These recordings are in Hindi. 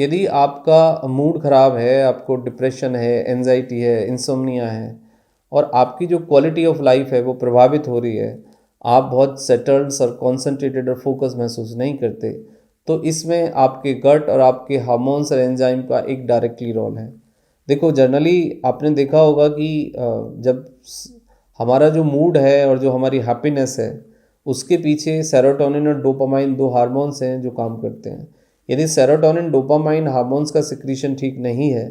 यदि आपका मूड ख़राब है, आपको डिप्रेशन है, एंजाइटी है, इंसोम्निया है और आपकी जो क्वालिटी ऑफ लाइफ है वो प्रभावित हो रही है, आप बहुत सेटल्ड और कॉन्सेंट्रेटेड और फोकस महसूस नहीं करते, तो इसमें आपके गट और आपके हार्मोन्स और एंजाइम का एक डायरेक्टली रोल है। देखो जनरली आपने देखा होगा कि जब हमारा जो मूड है और जो हमारी हैप्पीनेस है उसके पीछे सेरोटोनिन और डोपामाइन दो हार्मोन्स हैं जो काम करते हैं। यदि सेरोटोनिन डोपामाइन हार्मोन्स का सिक्रीशन ठीक नहीं है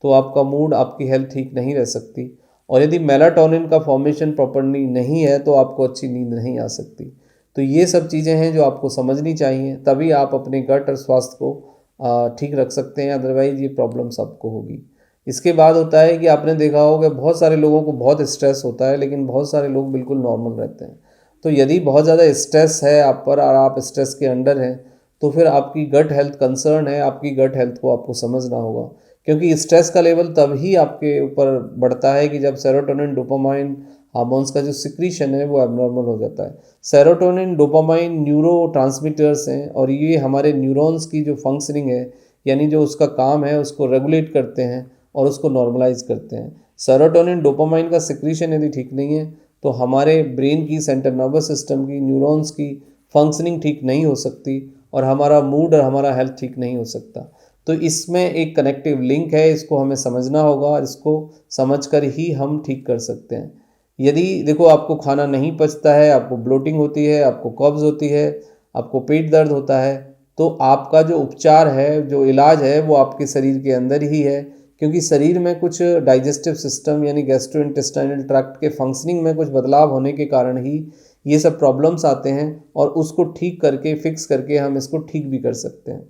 तो आपका मूड, आपकी हेल्थ ठीक नहीं रह सकती, और यदि मेलाटोनिन का फॉर्मेशन प्रॉपरली नहीं है तो आपको अच्छी नींद नहीं आ सकती। तो ये सब चीज़ें हैं जो आपको समझनी चाहिए, तभी आप अपने गट और स्वास्थ्य को ठीक रख सकते हैं, अदरवाइज ये प्रॉब्लम्स आपको होगी। इसके बाद होता है कि आपने देखा होगा बहुत सारे लोगों को बहुत स्ट्रेस होता है, लेकिन बहुत सारे लोग बिल्कुल नॉर्मल रहते हैं। तो यदि बहुत ज़्यादा स्ट्रेस है आप पर और आप स्ट्रेस के अंडर हैं तो फिर आपकी गट हेल्थ कंसर्न है, आपकी गट हेल्थ को आपको समझना होगा, क्योंकि स्ट्रेस का लेवल तभी आपके ऊपर बढ़ता है कि जब सेरोटोनिन डोपामाइन हार्मोन्स का जो सिक्रीशन है वो एबनॉर्मल हो जाता है। सेरोटोनिन डोपामाइन न्यूरो ट्रांसमीटर्स हैं और ये हमारे न्यूरॉन्स की जो फंक्शनिंग है, यानी जो उसका काम है, उसको रेगुलेट करते हैं और उसको नॉर्मलाइज करते हैं। सेरोटोनिन डोपामाइन का सिक्रीशन यदि ठीक नहीं है तो हमारे ब्रेन की, सेंट्रल नर्वस सिस्टम की, न्यूरॉन्स की फंक्शनिंग ठीक नहीं हो सकती और हमारा मूड और हमारा हेल्थ ठीक नहीं हो सकता। तो इसमें एक कनेक्टिव लिंक है, इसको हमें समझना होगा और इसको समझकर ही हम ठीक कर सकते हैं। यदि देखो आपको खाना नहीं पचता है, आपको ब्लोटिंग होती है, आपको कब्ज़ होती है, आपको पेट दर्द होता है, तो आपका जो उपचार है, जो इलाज है वो आपके शरीर के अंदर ही है, क्योंकि शरीर में कुछ डाइजेस्टिव सिस्टम यानी गैस्ट्रोइंटेस्टाइनल ट्रैक्ट के फंक्शनिंग में कुछ बदलाव होने के कारण ही ये सब प्रॉब्लम्स आते हैं, और उसको ठीक करके, फिक्स करके हम इसको ठीक भी कर सकते हैं।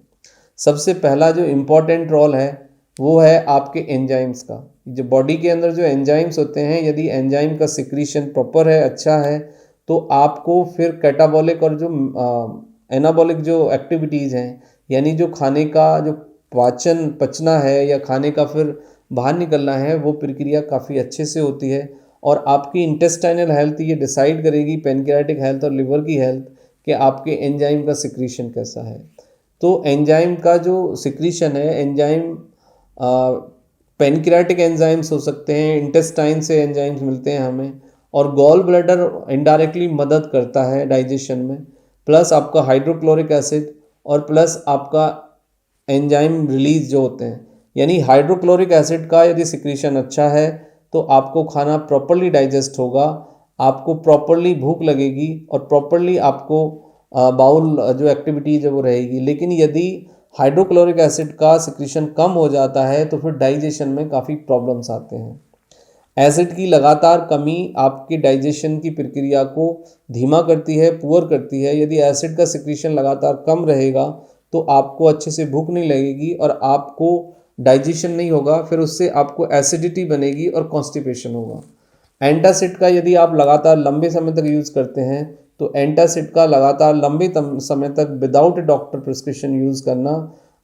सबसे पहला जो इम्पॉर्टेंट रोल है वो है आपके एंजाइम्स का। जो बॉडी के अंदर जो एंजाइम्स होते हैं, यदि एंजाइम का सिक्रीशन प्रॉपर है, अच्छा है, तो आपको फिर कैटाबॉलिक और जो एनाबॉलिक जो एक्टिविटीज़ हैं, यानी जो खाने का जो पचना है या खाने का फिर बाहर निकलना है, वो प्रक्रिया काफ़ी अच्छे से होती है। और आपकी इंटेस्टाइनल हेल्थ ये डिसाइड करेगी, पैनक्रियाटिक हेल्थ और लिवर की हेल्थ, कि आपके एंजाइम का सिक्रीशन कैसा है। तो एंजाइम का जो सिक्रीशन है, एंजाइम पैनक्रियाटिक एंजाइम्स हो सकते हैं, इंटेस्टाइन से एंजाइम्स मिलते हैं हमें, और गॉल ब्लैडर इनडायरेक्टली मदद करता है डाइजेशन में, प्लस आपका हाइड्रोक्लोरिक एसिड और प्लस आपका एंजाइम रिलीज जो होते हैं। यानी हाइड्रोक्लोरिक एसिड का यदि सिक्रीशन अच्छा है तो आपको खाना प्रॉपरली डाइजेस्ट होगा, आपको प्रॉपरली भूख लगेगी और प्रॉपरली आपको बाउल जो एक्टिविटीज है वो रहेगी। लेकिन यदि हाइड्रोक्लोरिक एसिड का सिक्रीशन कम हो जाता है तो फिर डाइजेशन में काफ़ी प्रॉब्लम्स आते हैं। एसिड की लगातार कमी आपके डाइजेशन की प्रक्रिया को धीमा करती है, पुअर करती है। यदि एसिड का सिक्रीशन लगातार कम रहेगा तो आपको अच्छे से भूख नहीं लगेगी और आपको डाइजेशन नहीं होगा, फिर उससे आपको एसिडिटी बनेगी और कॉन्स्टिपेशन होगा। एंटासिड का यदि आप लगातार लंबे समय तक यूज़ करते हैं तो एंटासिड का लगातार लंबे समय तक विदाउट डॉक्टर प्रिस्क्रिप्शन यूज़ करना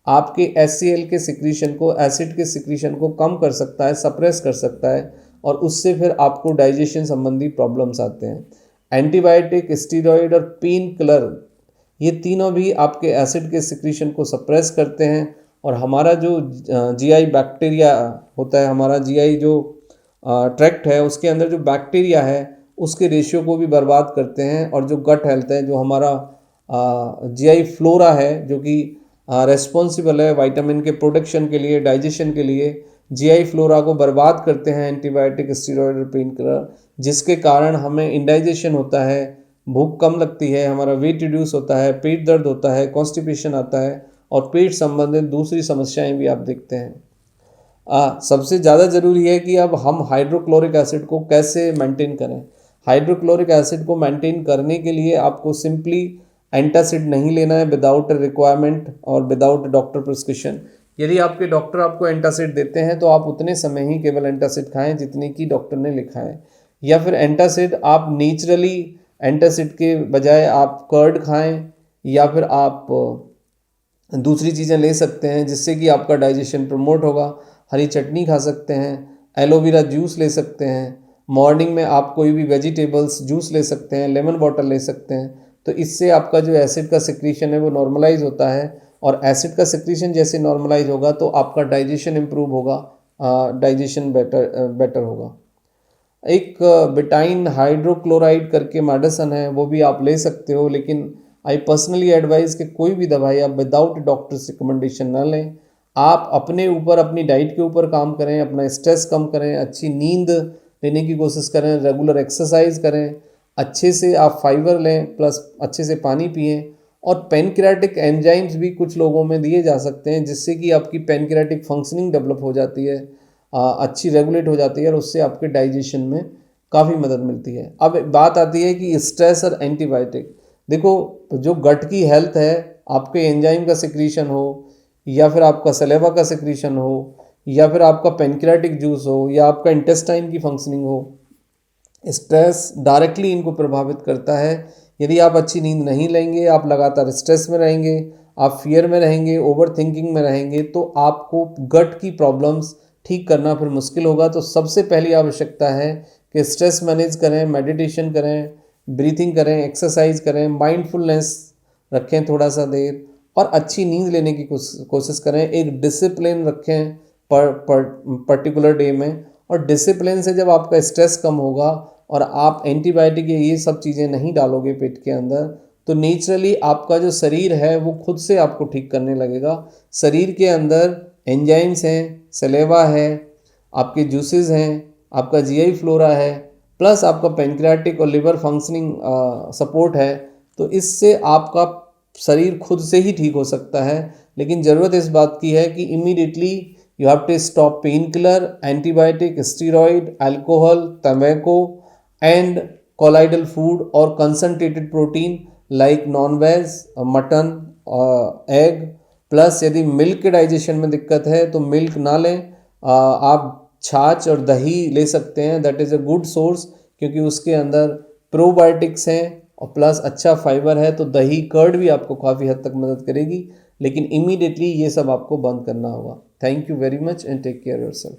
आपके HCl के सिक्रीशन को, एसिड के सिक्रीशन को कम कर सकता है, सप्रेस कर सकता है, और उससे फिर आपको डाइजेशन संबंधी प्रॉब्लम्स आते हैं। एंटीबायोटिक, स्टीरॉयड और पेन किलर, ये तीनों भी आपके एसिड के सिक्रीशन को सप्रेस करते हैं और हमारा जो GI बैक्टीरिया होता है, हमारा GI जो ट्रैक्ट है उसके अंदर जो बैक्टीरिया है उसके रेशियो को भी बर्बाद करते हैं। और जो गट हेल्थ है, जो हमारा GI फ्लोरा है, जो कि रेस्पॉन्सिबल है विटामिन के प्रोडक्शन के लिए, डाइजेशन के लिए, GI फ्लोरा को बर्बाद करते हैं एंटीबायोटिक, स्टीरॉयड और पेन किलर, जिसके कारण हमें इंडाइजेशन होता है, भूख कम लगती है, हमारा वेट रिड्यूस होता है, पेट दर्द होता है, कॉन्स्टिपेशन आता है और पेट संबंधित दूसरी समस्याएं भी आप देखते हैं। सबसे ज़्यादा ज़रूरी है कि अब हम हाइड्रोक्लोरिक एसिड को कैसे मेंटेन करें। हाइड्रोक्लोरिक एसिड को मेंटेन करने के लिए आपको सिंपली एंटासिड नहीं लेना है विदाउट रिक्वायरमेंट और विदाउट डॉक्टर प्रिस्क्रिप्शन। यदि आपके डॉक्टर आपको एंटासिड देते हैं तो आप उतने समय ही केवल एंटासिड खाएं जितने की डॉक्टर ने लिखा है, या फिर एंटासिड आप नेचुरली, एंटासिड के बजाय आप कर्ड खाएं, या फिर आप दूसरी चीज़ें ले सकते हैं जिससे कि आपका डाइजेशन प्रमोट होगा। हरी चटनी खा सकते हैं, एलोवेरा जूस ले सकते हैं, मॉर्निंग में आप कोई भी वेजिटेबल्स जूस ले सकते हैं, लेमन वाटर ले सकते हैं। तो इससे आपका जो एसिड का सिक्रीशन है वो नॉर्मलाइज होता है और एसिड का सिक्रीशन जैसे नॉर्मलाइज होगा तो आपका डाइजेशन इम्प्रूव होगा, डाइजेशन बेटर होगा। एक बिटाइन हाइड्रोक्लोराइड करके मेडिसन है, वो भी आप ले सकते हो, लेकिन आई पर्सनली एडवाइज कि कोई भी दवाई आप विदाउट डॉक्टर्स रिकमेंडेशन ना लें। आप अपने ऊपर, अपनी डाइट के ऊपर काम करें, अपना स्ट्रेस कम करें, अच्छी नींद लेने की कोशिश करें, रेगुलर एक्सरसाइज करें, अच्छे से आप फाइबर लें, प्लस अच्छे से पानी पिएं। और पेनक्रियाटिक एंजाइम्स भी कुछ लोगों में दिए जा सकते हैं, जिससे कि आपकी पेनक्रियाटिक फंक्शनिंग डेवलप हो जाती है, अच्छी रेगुलेट हो जाती है, और उससे आपके डाइजेशन में काफ़ी मदद मिलती है। अब बात आती है कि स्ट्रेस और एंटीबायोटिक। देखो, जो गट की हेल्थ है, आपके एंजाइम का सिक्रीशन हो, या फिर आपका सलेवा का सिक्रीशन हो, या फिर आपका पेनक्रियाटिक जूस हो, या आपका इंटेस्टाइन की फंक्शनिंग हो, स्ट्रेस डायरेक्टली इनको प्रभावित करता है। यदि आप अच्छी नींद नहीं लेंगे, आप लगातार स्ट्रेस में रहेंगे, आप फियर में रहेंगे, ओवर थिंकिंग में रहेंगे, तो आपको गट की प्रॉब्लम्स ठीक करना फिर मुश्किल होगा। तो सबसे पहली आवश्यकता है कि स्ट्रेस मैनेज करें, मेडिटेशन करें, ब्रीथिंग करें, एक्सरसाइज करें, माइंडफुलनेस रखें थोड़ा सा देर, और अच्छी नींद लेने की कोशिश करें। एक डिसिप्लिन रखें पर्टिकुलर डे में, और डिसिप्लिन से जब आपका स्ट्रेस कम होगा और आप एंटीबायोटिक या ये सब चीज़ें नहीं डालोगे पेट के अंदर, तो नेचुरली आपका जो शरीर है वो खुद से आपको ठीक करने लगेगा। शरीर के अंदर एंजाइम्स हैं, सलेवा है, आपके जूसेस हैं, आपका जीआई फ्लोरा है, प्लस आपका पेनक्रियाटिक और लिवर फंक्शनिंग सपोर्ट है। तो इससे आपका शरीर खुद से ही ठीक हो सकता है। लेकिन ज़रूरत इस बात की है कि immediately you have to stop pain killer, antibiotic, steroid, alcohol, तंबाकू एंड कोलाइडल फूड और concentrated protein like non veg, mutton, egg. Plus यदि मिल्क के डाइजेशन में दिक्कत है तो मिल्क ना लें, आप छाछ और दही ले सकते हैं, that is a good source, क्योंकि उसके अंदर प्रोबायोटिक्स हैं और प्लस अच्छा फाइबर है। तो दही, कर्ड भी आपको काफ़ी हद तक मदद करेगी, लेकिन इमीडिएटली ये सब आपको बंद करना होगा। Thank you very much and take care yourself.